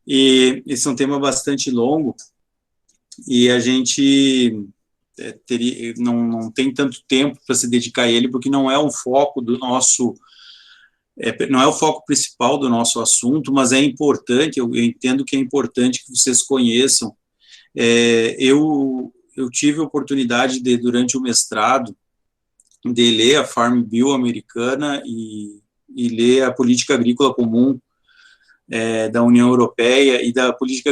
E esse é um tema bastante longo, e a gente não tem tanto tempo para se dedicar a ele, porque não é um foco do nosso, não é o foco principal do nosso assunto, mas é importante, eu entendo que é importante que vocês conheçam. Eu tive a oportunidade de, durante o mestrado, de ler a Farm Bill americana e ler a política agrícola comum da União Europeia e da política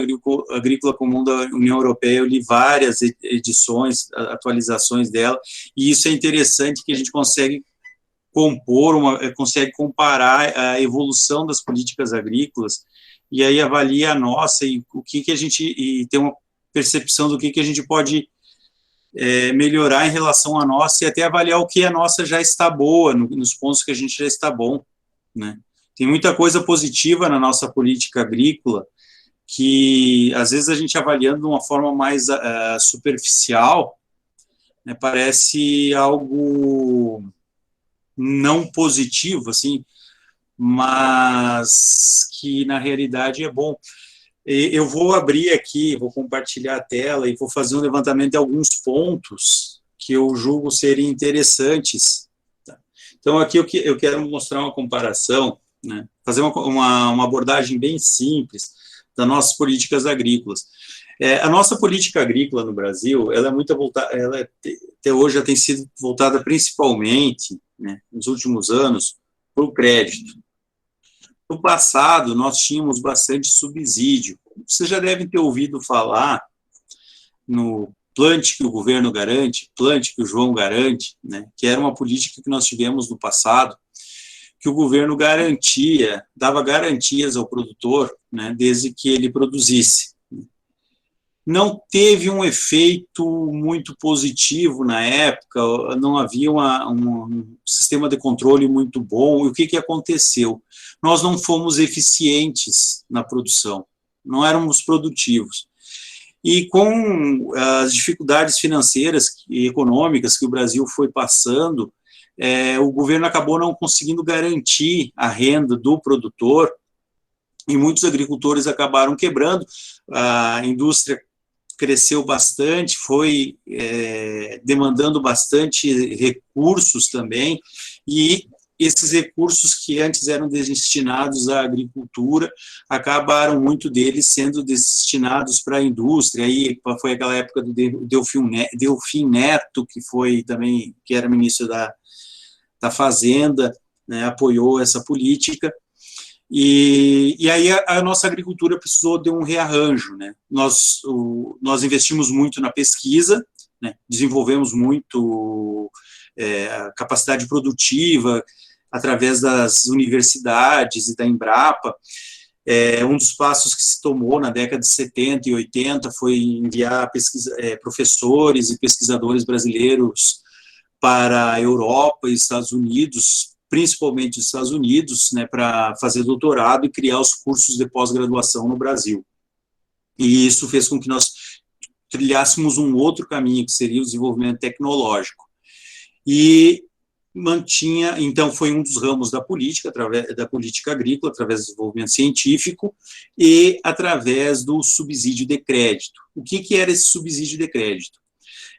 agrícola comum da União Europeia. Eu li várias edições, atualizações dela, e isso é interessante, que a gente consegue consegue comparar a evolução das políticas agrícolas, e aí avalia a nossa, e o que a gente, e tem uma percepção do que a gente pode melhorar em relação à nossa, e até avaliar o que a nossa já está boa, nos pontos que a gente já está bom, né? Tem muita coisa positiva na nossa política agrícola, que às vezes a gente avaliando de uma forma mais superficial, né, parece algo não positivo, assim, mas que na realidade é bom. Eu vou abrir aqui, vou compartilhar a tela e vou fazer um levantamento de alguns pontos que eu julgo serem interessantes. Tá? Então, aqui eu quero mostrar uma comparação, né? Fazer uma abordagem bem simples das nossas políticas agrícolas. A nossa política agrícola no Brasil, ela é muito voltada, até hoje já tem sido voltada principalmente, né, nos últimos anos, para o crédito. No passado, nós tínhamos bastante subsídio. Vocês já devem ter ouvido falar no plante que o governo garante, plante que o João garante, né, que era uma política que nós tivemos no passado, que o governo garantia, dava garantias ao produtor, né, desde que ele produzisse. Não teve um efeito muito positivo na época, não havia um sistema de controle muito bom. E o que aconteceu? Nós não fomos eficientes na produção, não éramos produtivos. E com as dificuldades financeiras e econômicas que o Brasil foi passando, o governo acabou não conseguindo garantir a renda do produtor, e muitos agricultores acabaram quebrando. A indústria cresceu bastante, foi demandando bastante recursos também, e esses recursos que antes eram destinados à agricultura, acabaram muito deles sendo destinados para a indústria. Aí foi aquela época do Delfim Neto, que foi também, que era ministro da Fazenda, né, apoiou essa política. E aí a nossa agricultura precisou de um rearranjo, né? Nós investimos muito na pesquisa, né? Desenvolvemos muito a capacidade produtiva através das universidades e da Embrapa. Um dos passos que se tomou na década de 70 e 80 foi enviar professores e pesquisadores brasileiros para a Europa e Estados Unidos, principalmente os Estados Unidos, né, para fazer doutorado e criar os cursos de pós-graduação no Brasil. E isso fez com que nós trilhássemos um outro caminho, que seria o desenvolvimento tecnológico. E então foi um dos ramos da política, através da política agrícola, através do desenvolvimento científico e através do subsídio de crédito. O que era esse subsídio de crédito?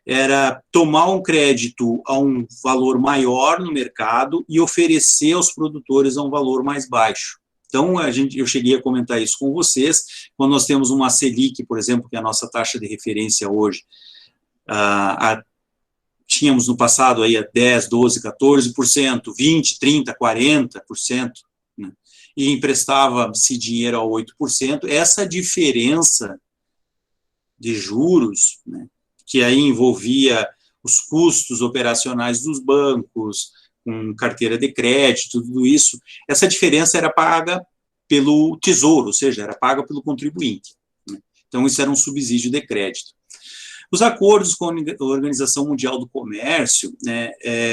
Era tomar um crédito a um valor maior no mercado e oferecer aos produtores a um valor mais baixo. Então, eu cheguei a comentar isso com vocês, quando nós temos uma Selic, por exemplo, que é a nossa taxa de referência hoje, tínhamos no passado aí a 10, 12, 14%, 20, 30, 40%, né, e emprestava-se dinheiro a 8%, essa diferença de juros, né, que aí envolvia os custos operacionais dos bancos, com carteira de crédito, tudo isso, essa diferença era paga pelo Tesouro, ou seja, era paga pelo contribuinte, né? Então, isso era um subsídio de crédito. Os acordos com a Organização Mundial do Comércio, né,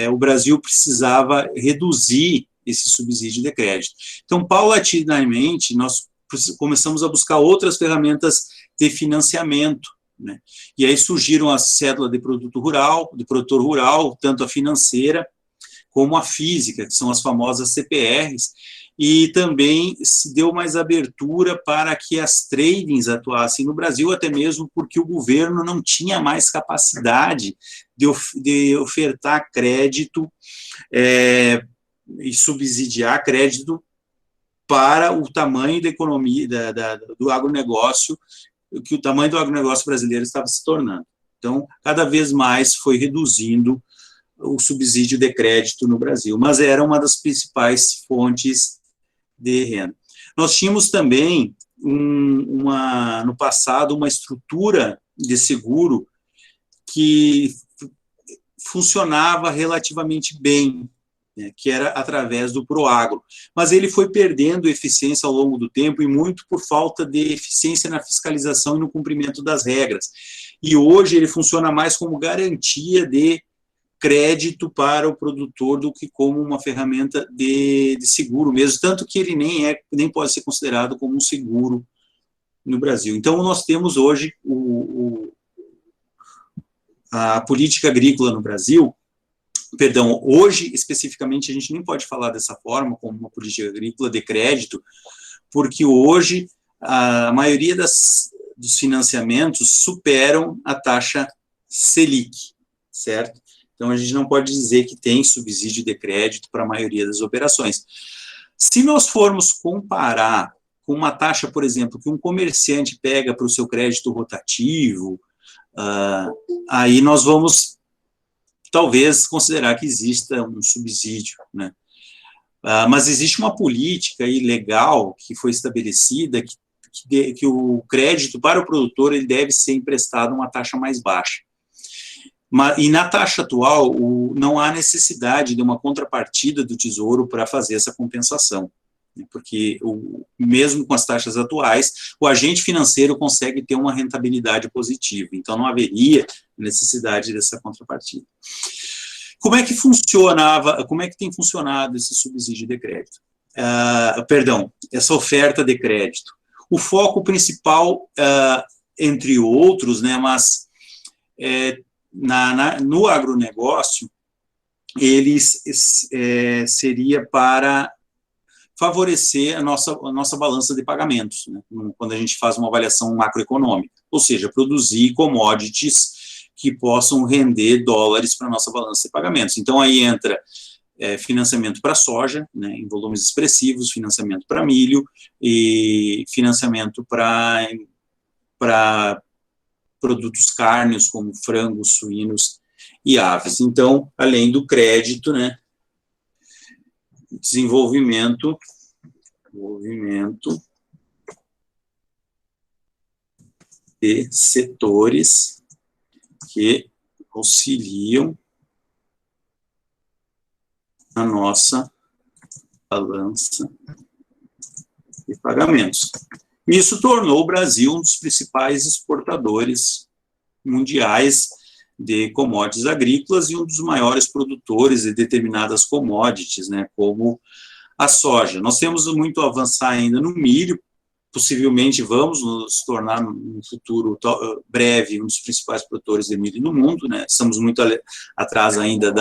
o Brasil precisava reduzir esse subsídio de crédito. Então, paulatinamente, nós começamos a buscar outras ferramentas de financiamento, né? E aí surgiram a cédula de produtor rural, tanto a financeira como a física, que são as famosas CPRs, e também se deu mais abertura para que as tradings atuassem no Brasil, até mesmo porque o governo não tinha mais capacidade de ofertar crédito e subsidiar crédito para o tamanho da economia, do agronegócio, que o tamanho do agronegócio brasileiro estava se tornando. Então, cada vez mais foi reduzindo o subsídio de crédito no Brasil, mas era uma das principais fontes de renda. Nós tínhamos também, no passado, uma estrutura de seguro que funcionava relativamente bem, né, que era através do Proagro, mas ele foi perdendo eficiência ao longo do tempo e muito por falta de eficiência na fiscalização e no cumprimento das regras. E hoje ele funciona mais como garantia de crédito para o produtor do que como uma ferramenta de seguro mesmo, tanto que ele nem pode ser considerado como um seguro no Brasil. Então, nós temos hoje a política agrícola no Brasil, hoje, especificamente, a gente nem pode falar dessa forma, como uma política agrícola de crédito, porque hoje a maioria dos financiamentos superam a taxa Selic, certo? Então, a gente não pode dizer que tem subsídio de crédito para a maioria das operações. Se nós formos comparar com uma taxa, por exemplo, que um comerciante pega para o seu crédito rotativo, aí nós vamos, talvez, considerar que exista um subsídio, né? Mas existe uma política aí legal que foi estabelecida que o crédito para o produtor ele deve ser emprestado a uma taxa mais baixa. E na taxa atual, não há necessidade de uma contrapartida do Tesouro para fazer essa compensação, né, porque mesmo com as taxas atuais, o agente financeiro consegue ter uma rentabilidade positiva, então não haveria necessidade dessa contrapartida. Como é que funcionava, como é que tem funcionado esse subsídio de crédito? Essa oferta de crédito. O foco principal, entre outros, né, mas no agronegócio, seria para favorecer a nossa balança de pagamentos, né, quando a gente faz uma avaliação macroeconômica, ou seja, produzir commodities que possam render dólares para a nossa balança de pagamentos. Então, aí entra financiamento para soja, né, em volumes expressivos, financiamento para milho e financiamento para produtos cárneos, como frangos, suínos e aves. Então, além do crédito, né, desenvolvimento de setores que auxiliam a nossa balança de pagamentos. Isso tornou o Brasil um dos principais exportadores mundiais de commodities agrícolas e um dos maiores produtores de determinadas commodities, né, como a soja. Nós temos muito a avançar ainda no milho, possivelmente vamos nos tornar, no futuro breve, um dos principais produtores de milho no mundo, né, estamos muito atrás ainda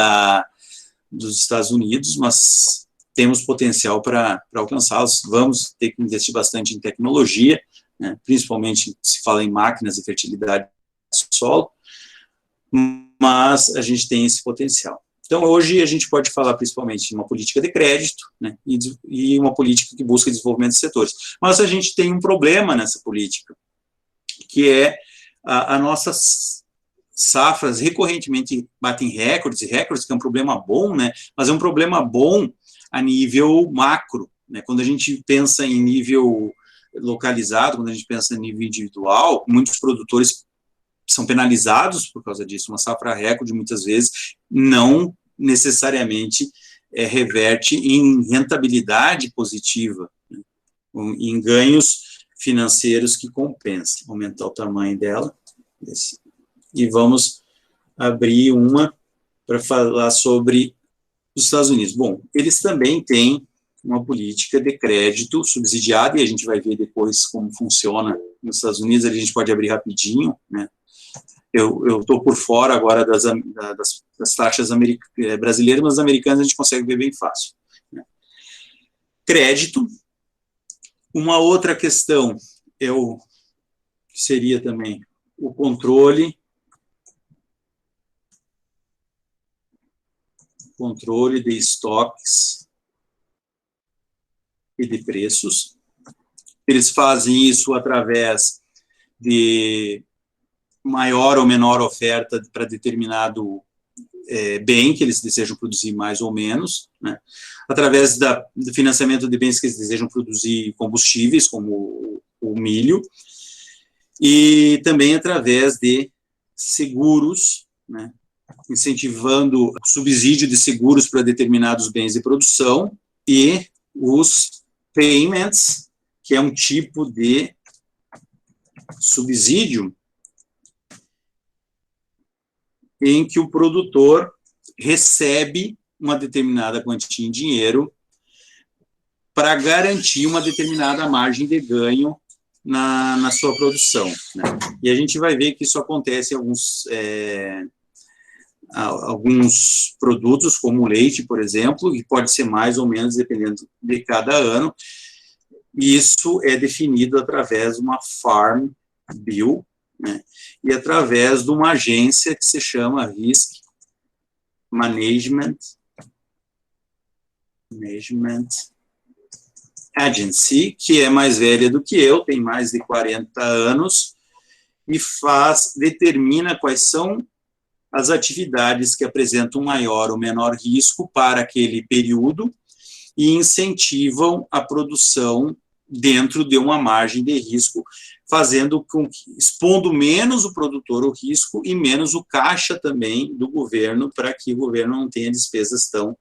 dos Estados Unidos, mas temos potencial para alcançá-los. Vamos ter que investir bastante em tecnologia, né, principalmente se fala em máquinas e fertilidade do solo, mas a gente tem esse potencial. Então, hoje a gente pode falar principalmente de uma política de crédito, né, e uma política que busca desenvolvimento de setores. Mas a gente tem um problema nessa política, que é as nossas safras recorrentemente batem recordes, que é um problema bom, né, mas é um problema bom a nível macro, né, quando a gente pensa em nível localizado, quando a gente pensa em nível individual, muitos produtores são penalizados por causa disso. Uma safra recorde, muitas vezes, não necessariamente reverte em rentabilidade positiva, né, em ganhos financeiros que compensam. Aumentar o tamanho dela. E vamos abrir uma para falar sobre os Estados Unidos. Bom, eles também têm uma política de crédito subsidiada, e a gente vai ver depois como funciona nos Estados Unidos. A gente pode abrir rapidinho, né? Eu estou por fora agora das taxas brasileiras, mas as americanas a gente consegue ver bem fácil, né? crédito. Uma outra questão seria também o controle de estoques e de preços. Eles fazem isso através de maior ou menor oferta para determinado bem que eles desejam produzir mais ou menos, né? Através do financiamento de bens que eles desejam produzir combustíveis, como o milho, e também através de seguros, né? Incentivando o subsídio de seguros para determinados bens de produção, e os payments, que é um tipo de subsídio em que o produtor recebe uma determinada quantia em dinheiro para garantir uma determinada margem de ganho na sua produção, né? E a gente vai ver que isso acontece em alguns produtos, como o leite, por exemplo, que pode ser mais ou menos dependendo de cada ano, e isso é definido através de uma Farm Bill, né, e através de uma agência que se chama Risk Management Agency, que é mais velha do que eu, tem mais de 40 anos, e determina quais são as atividades que apresentam maior ou menor risco para aquele período e incentivam a produção dentro de uma margem de risco, fazendo com que, expondo menos o produtor ao risco e menos o caixa também do governo, para que o governo não tenha despesas tão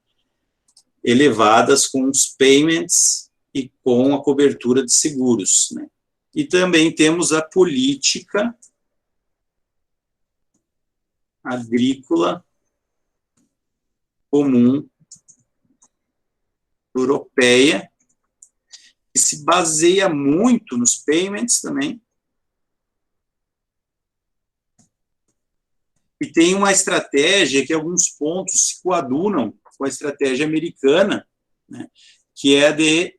elevadas com os payments e com a cobertura de seguros, né? E também temos a política agrícola comum europeia, que se baseia muito nos payments também, e tem uma estratégia que alguns pontos se coadunam com a estratégia americana, né, que é de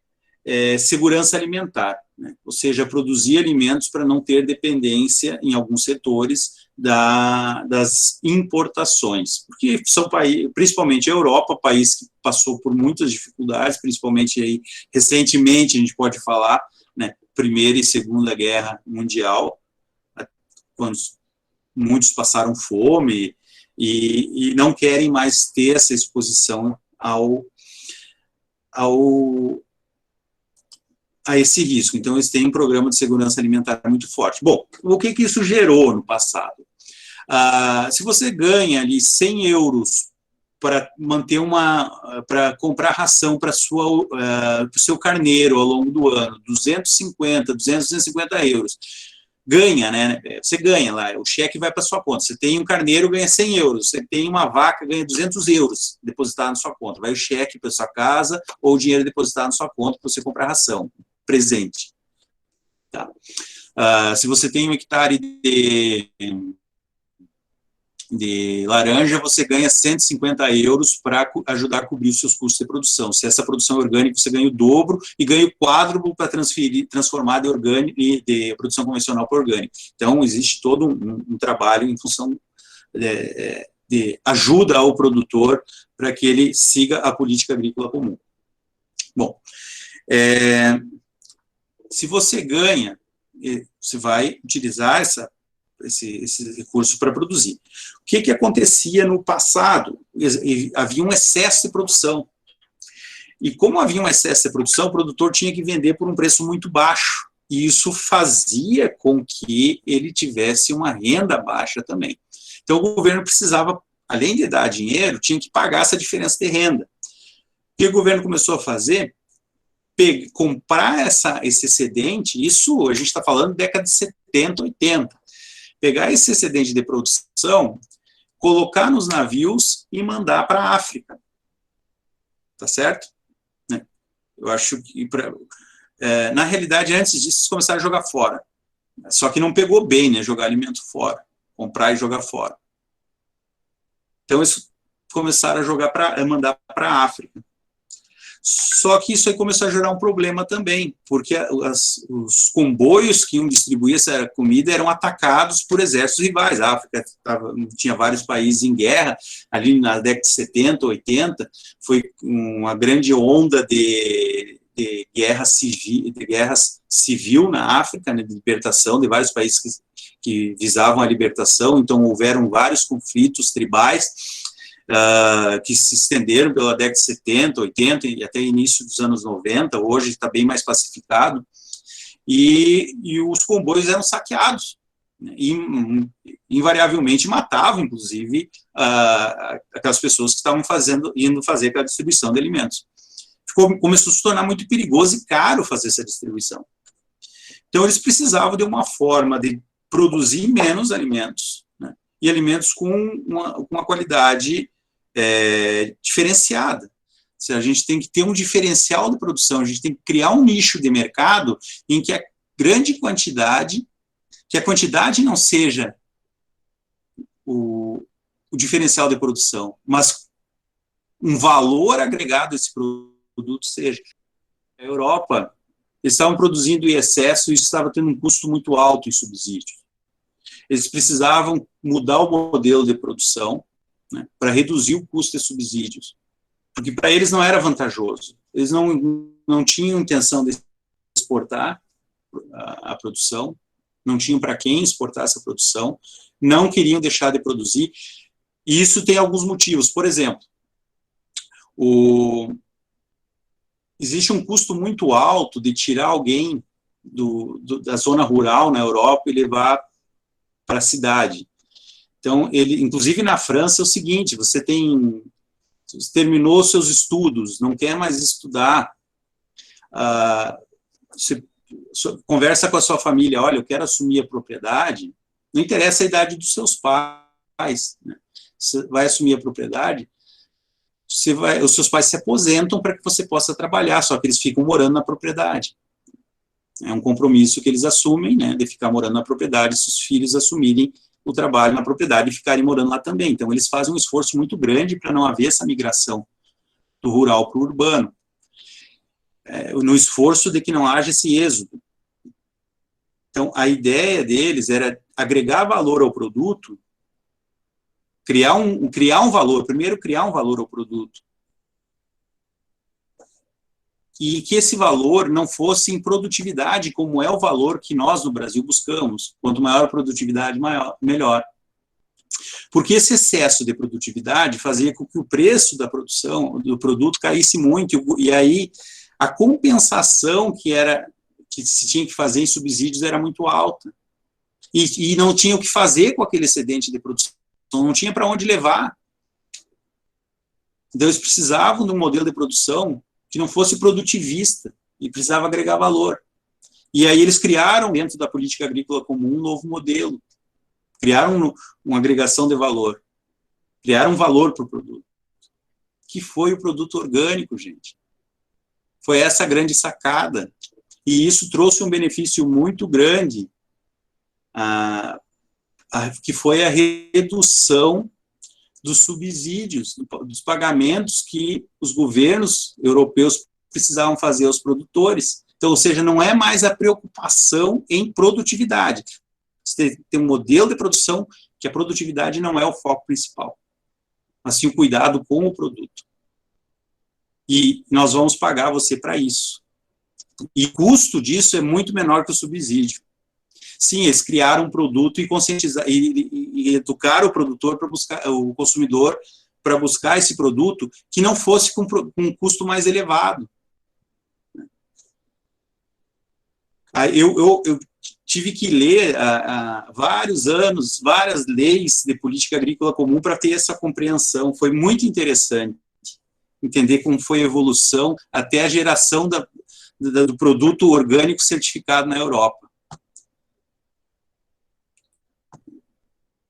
segurança alimentar, né, ou seja, produzir alimentos para não ter dependência em alguns setores das importações, porque são países, principalmente a Europa, país que passou por muitas dificuldades, principalmente aí, recentemente, a gente pode falar, né, Primeira e Segunda Guerra Mundial, quando muitos passaram fome e não querem mais ter essa exposição a esse risco. Então, eles têm um programa de segurança alimentar muito forte. Bom, o que isso gerou no passado? Se você ganha ali 100 euros para manter para comprar ração para o seu carneiro ao longo do ano, 250 euros, ganha, né? Você ganha lá, o cheque vai para sua conta. Você tem um carneiro, ganha 100 euros. Você tem uma vaca, ganha 200 euros depositado na sua conta. Vai o cheque para sua casa ou o dinheiro depositado na sua conta para você comprar ração, presente. Tá? Se você tem um hectare de laranja, você ganha 150 euros para ajudar a cobrir os seus custos de produção. Se essa produção é orgânica, você ganha o dobro e ganha o quádruplo para transformar de produção convencional para orgânica. Então, existe todo um trabalho em função de ajuda ao produtor para que ele siga a política agrícola comum. Bom, se você ganha, você vai utilizar esse recurso para produzir. O que acontecia no passado? Havia um excesso de produção. E como havia um excesso de produção, o produtor tinha que vender por um preço muito baixo. E isso fazia com que ele tivesse uma renda baixa também. Então, o governo precisava, além de dar dinheiro, tinha que pagar essa diferença de renda. O que o governo começou a fazer? Comprar esse excedente, isso a gente está falando década de 70, 80. Pegar esse excedente de produção, colocar nos navios e mandar para a África. Tá certo? Eu acho que, na realidade, antes disso, eles começaram a jogar fora. Só que não pegou bem, né? Jogar alimento fora. Comprar e jogar fora. Então, eles começaram a mandar para a África. Só que isso aí começou a gerar um problema também, porque os comboios que iam distribuir essa comida eram atacados por exércitos rivais. A África tinha vários países em guerra, ali na década de 70, 80, foi uma grande onda de guerra civil na África, né, de libertação de vários países que visavam a libertação, então houveram vários conflitos tribais, que se estenderam pela década de 70, 80 e até início dos anos 90, hoje está bem mais pacificado, e os comboios eram saqueados, né, e invariavelmente matavam, inclusive, aquelas pessoas que estavam indo fazer aquela distribuição de alimentos. Começou a se tornar muito perigoso e caro fazer essa distribuição. Então, eles precisavam de uma forma de produzir menos alimentos, né, e alimentos com uma qualidade diferenciada. Se a gente tem que ter um diferencial de produção, a gente tem que criar um nicho de mercado em que a quantidade não seja o diferencial de produção, mas um valor agregado a esse produto seja. A Europa, eles estavam produzindo em excesso e isso estava tendo um custo muito alto em subsídios. Eles precisavam mudar o modelo de produção, né, para reduzir o custo de subsídios, porque para eles não era vantajoso. Eles não tinham intenção de exportar a produção, não tinham para quem exportar essa produção, não queriam deixar de produzir, e isso tem alguns motivos. Por exemplo, existe um custo muito alto de tirar alguém da zona rural na Europa e levar para a cidade. Então, inclusive na França é o seguinte, você terminou seus estudos, não quer mais estudar, você conversa com a sua família, olha, eu quero assumir a propriedade, não interessa a idade dos seus pais, né? Você vai assumir a propriedade, os seus pais se aposentam para que você possa trabalhar, só que eles ficam morando na propriedade. É um compromisso que eles assumem, né, de ficar morando na propriedade, se os filhos assumirem o trabalho na propriedade e ficarem morando lá também. Então, eles fazem um esforço muito grande para não haver essa migração do rural para o urbano, no esforço de que não haja esse êxodo. Então, a ideia deles era agregar valor ao produto, criar um valor, primeiro criar um valor ao produto, e que esse valor não fosse em produtividade, como é o valor que nós no Brasil buscamos. Quanto maior a produtividade, melhor. Porque esse excesso de produtividade fazia com que o preço da produção, do produto, caísse muito, e aí a compensação que se tinha que fazer em subsídios era muito alta. E não tinha o que fazer com aquele excedente de produção, não tinha para onde levar. Então, eles precisavam de um modelo de produção que não fosse produtivista, e precisava agregar valor. E aí eles criaram, dentro da política agrícola comum, um novo modelo. Criaram uma agregação de valor. Criaram um valor para o produto. Que foi o produto orgânico, gente. Foi essa a grande sacada. E isso trouxe um benefício muito grande, que foi a redução dos subsídios, dos pagamentos que os governos europeus precisavam fazer aos produtores. Então, ou seja, não é mais a preocupação em produtividade. Você tem um modelo de produção que a produtividade não é o foco principal, mas sim o cuidado com o produto. E nós vamos pagar você para isso. E o custo disso é muito menor que o subsídio. Sim, eles criaram um produto e conscientizar e educar o produtor para buscar, o consumidor para buscar esse produto que não fosse com um custo mais elevado. Eu tive que ler há vários anos, várias leis de política agrícola comum para ter essa compreensão. Foi muito interessante entender como foi a evolução até a geração do produto orgânico certificado na Europa.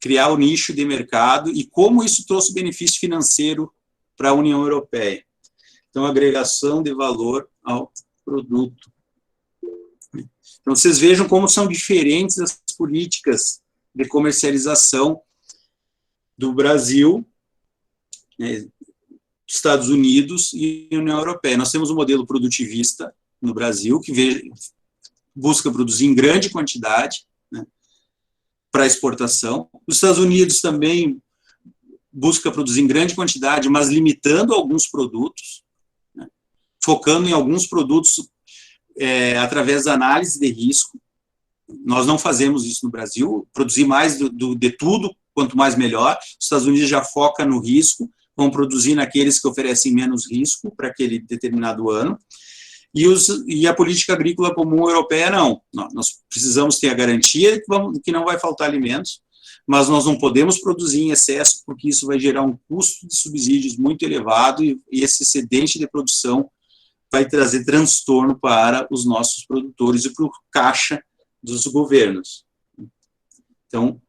Criar o nicho de mercado e como isso trouxe benefício financeiro para a União Europeia. Então, agregação de valor ao produto. Então, vocês vejam como são diferentes as políticas de comercialização do Brasil, né? Estados Unidos e União Europeia. Nós temos um modelo produtivista no Brasil, que busca produzir em grande quantidade, né, para exportação. Os Estados Unidos também busca produzir em grande quantidade, mas limitando alguns produtos, né, focando em alguns produtos através da análise de risco. Nós não fazemos isso no Brasil, produzir mais de tudo, quanto mais melhor. Os Estados Unidos já foca no risco, vão produzir naqueles que oferecem menos risco para aquele determinado ano. E a política agrícola comum europeia, não. Nós precisamos ter a garantia que não vai faltar alimentos, mas nós não podemos produzir em excesso, porque isso vai gerar um custo de subsídios muito elevado, e esse excedente de produção vai trazer transtorno para os nossos produtores e para o caixa dos governos. Então,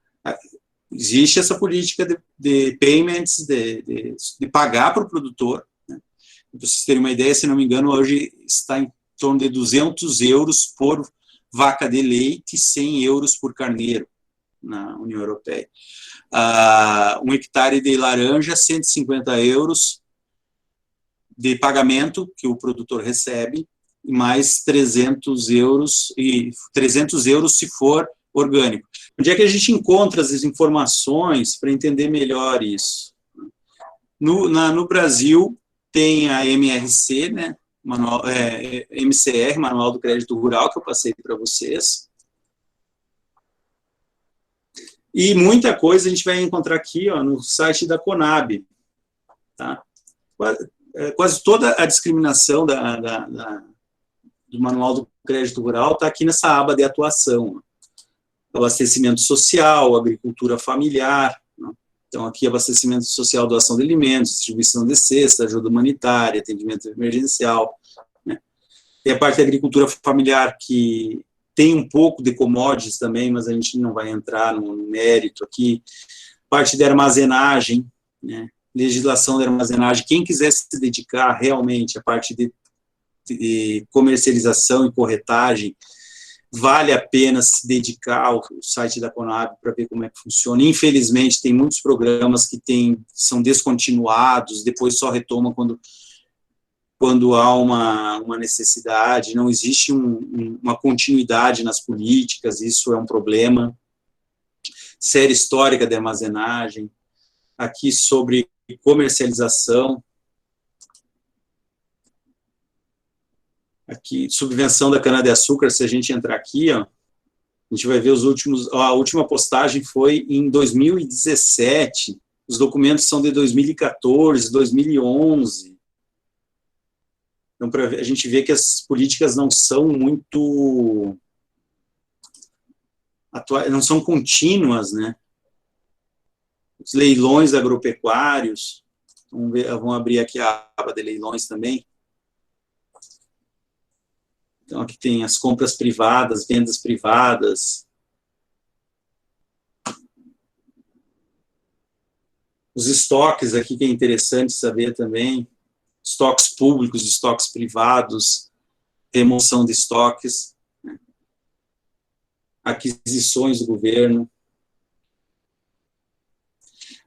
existe essa política de payments, de pagar para o produtor, né? Para vocês terem uma ideia, se não me engano, hoje está em torno de 200 euros por vaca de leite, 100 euros por carneiro na União Europeia. 1 hectare de laranja, 150 euros de pagamento que o produtor recebe, e mais 300 euros se for orgânico. Onde é que a gente encontra as informações para entender melhor isso? No Brasil, tem a MRC, né, MCR, Manual do Crédito Rural, que eu passei para vocês. E muita coisa a gente vai encontrar aqui, ó, no site da Conab. Tá? Quase toda a discriminação do Manual do Crédito Rural está aqui nessa aba de atuação. Abastecimento social, agricultura familiar, né? Então, aqui, abastecimento social, doação de alimentos, distribuição de cesta, ajuda humanitária, atendimento emergencial, né? Tem a parte da agricultura familiar, que tem um pouco de commodities também, mas a gente não vai entrar no mérito aqui. Parte da armazenagem, né? Legislação da armazenagem. Quem quiser se dedicar realmente à parte de comercialização e corretagem, vale a pena se dedicar ao site da Conab para ver como é que funciona. Infelizmente, tem muitos programas que são descontinuados, depois só retomam quando há uma necessidade, não existe uma continuidade nas políticas, isso é um problema. Série histórica de armazenagem, aqui sobre comercialização, aqui, subvenção da cana-de-açúcar, se a gente entrar aqui, ó, a gente vai ver a última postagem foi em 2017, os documentos são de 2014, 2011. Então, para a gente ver que as políticas não são muito não são contínuas, né? Os leilões agropecuários, vamos abrir aqui a aba de leilões também. Então, aqui tem as compras privadas, vendas privadas. Os estoques aqui, que é interessante saber também. Estoques públicos, estoques privados, remoção de estoques, né? Aquisições do governo.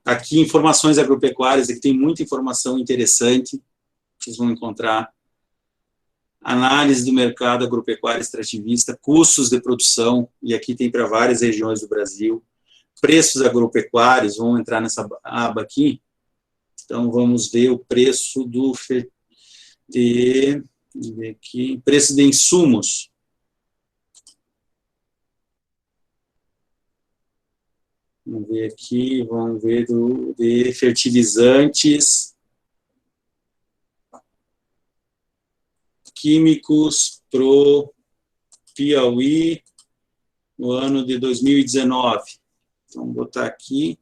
Aqui, informações agropecuárias, aqui tem muita informação interessante, vocês vão encontrar. Análise do mercado agropecuário extrativista, custos de produção, e aqui tem para várias regiões do Brasil. Preços agropecuários, vamos entrar nessa aba aqui. Então, vamos ver o preço preço de insumos. Vamos ver aqui, vamos ver de fertilizantes, químicos pro Piauí no ano de 2019. Então, vamos botar aqui.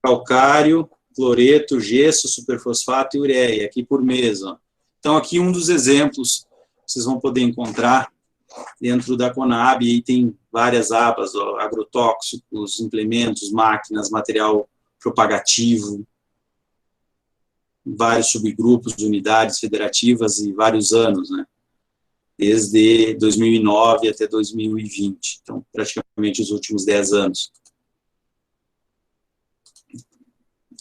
Calcário, cloreto, gesso, superfosfato e ureia, aqui por mês. Ó. Então, aqui um dos exemplos que vocês vão poder encontrar dentro da Conab, e aí tem várias abas, ó, agrotóxicos, implementos, máquinas, material propagativo, vários subgrupos, unidades federativas e vários anos, né? Desde 2009 até 2020, então praticamente os últimos 10 anos.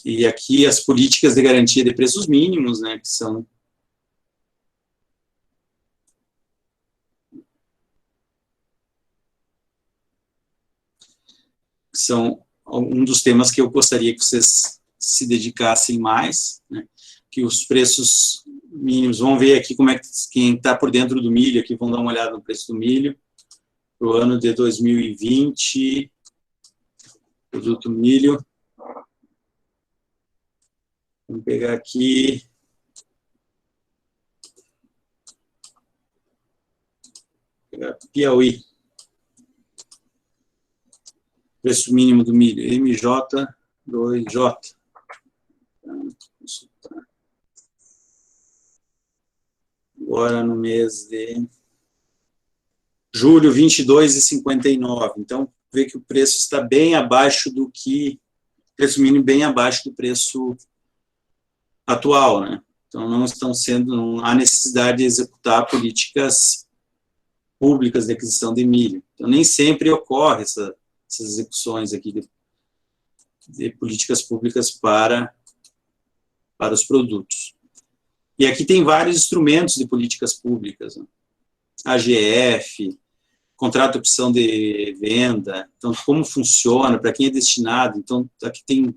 E aqui as políticas de garantia de preços mínimos, né, que são um dos temas que eu gostaria que vocês se dedicassem mais, né, que os preços mínimos, vamos ver aqui como é que quem está por dentro do milho, aqui vão dar uma olhada no preço do milho, para o ano de 2020, produto milho, vamos pegar aqui, Piauí, preço mínimo do milho, MJ2J. Agora no mês de julho, 22,59. Então, vê que o preço está bem abaixo do que, preço mínimo bem abaixo do preço atual, né? Então, não há necessidade de executar políticas públicas de aquisição de milho. Então, nem sempre ocorre essas execuções aqui de políticas públicas para os produtos. E aqui tem vários instrumentos de políticas públicas, né? AGF, contrato de opção de venda, então, como funciona, para quem é destinado, então, aqui tem,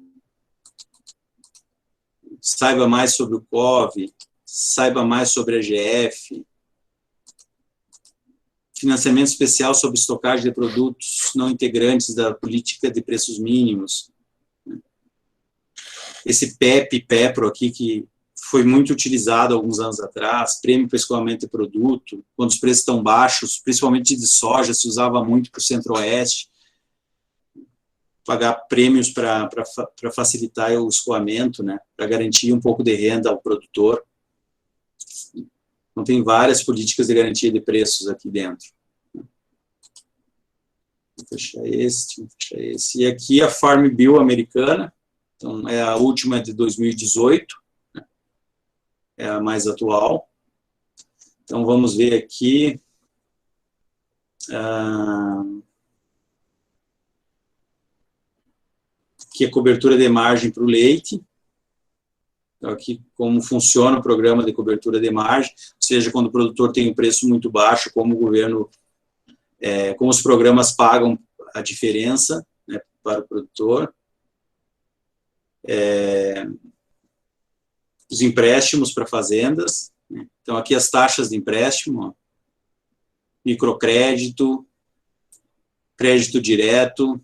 saiba mais sobre o COV, saiba mais sobre a AGF, financiamento especial sobre estocagem de produtos não integrantes da política de preços mínimos, esse PEP, PEPRO aqui, que foi muito utilizado alguns anos atrás, prêmio para escoamento de produto, quando os preços estão baixos, principalmente de soja, se usava muito para o centro-oeste, pagar prêmios para facilitar o escoamento, né, para garantir um pouco de renda ao produtor. Então, tem várias políticas de garantia de preços aqui dentro. Vou fechar esse. E aqui a Farm Bill americana, então é a última de 2018, né, é a mais atual. Então, vamos ver aqui. Aqui a cobertura de margem para o leite. Então, aqui como funciona o programa de cobertura de margem, ou seja, quando o produtor tem um preço muito baixo, como o governo, como os programas pagam a diferença, né, para o produtor. Os empréstimos para fazendas, né? Então, aqui as taxas de empréstimo, ó, microcrédito, crédito direto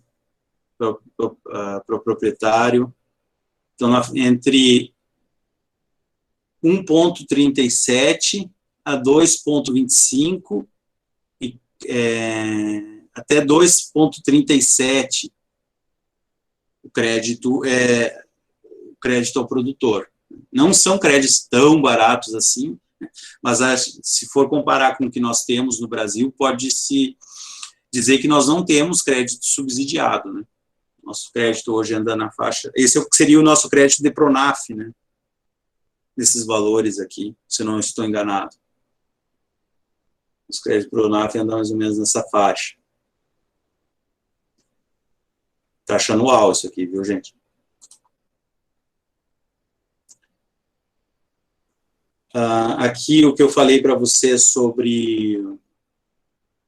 para o proprietário. Então, entre 1,37 a 2,25 e até 2,37 o crédito ao produtor. Não são créditos tão baratos assim, né, mas se for comparar com o que nós temos no Brasil, pode-se dizer que nós não temos crédito subsidiado, né? Nosso crédito hoje anda na faixa, esse seria o nosso crédito de Pronaf, né? Desses valores aqui, se eu não estou enganado. Os créditos Pronaf andam mais ou menos nessa faixa. Taxa anual isso aqui, viu, gente? Aqui o que eu falei para você sobre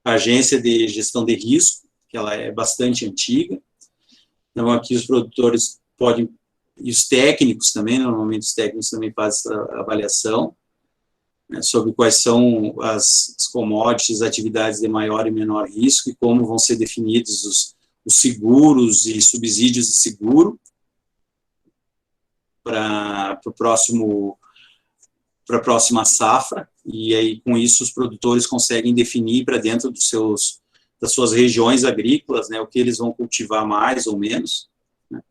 a agência de gestão de risco, que ela é bastante antiga. Então, aqui os produtores podem, e os técnicos também, normalmente os técnicos também fazem essa avaliação, né, sobre quais são as commodities, atividades de maior e menor risco e como vão ser definidos os seguros e subsídios de seguro para a próxima safra, e aí com isso os produtores conseguem definir para dentro das suas regiões agrícolas, né, o que eles vão cultivar mais ou menos, né.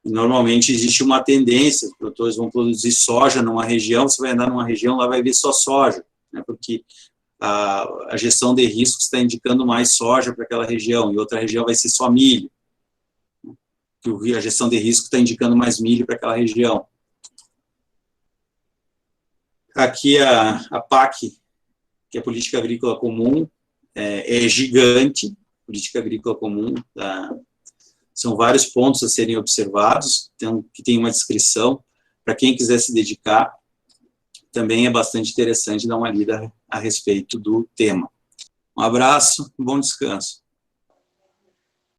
E normalmente existe uma tendência, os produtores vão produzir soja numa região, você vai andar numa região, lá vai ver só soja, né, porque a gestão de riscos está indicando mais soja para aquela região, e outra região vai ser só milho, que a gestão de risco está indicando mais milho para aquela região. Aqui a PAC, que é a Política Agrícola Comum, é gigante, Política Agrícola Comum, São vários pontos a serem observados, que tem uma descrição. Para quem quiser se dedicar, também é bastante interessante dar uma lida a respeito do tema. Um abraço, bom descanso.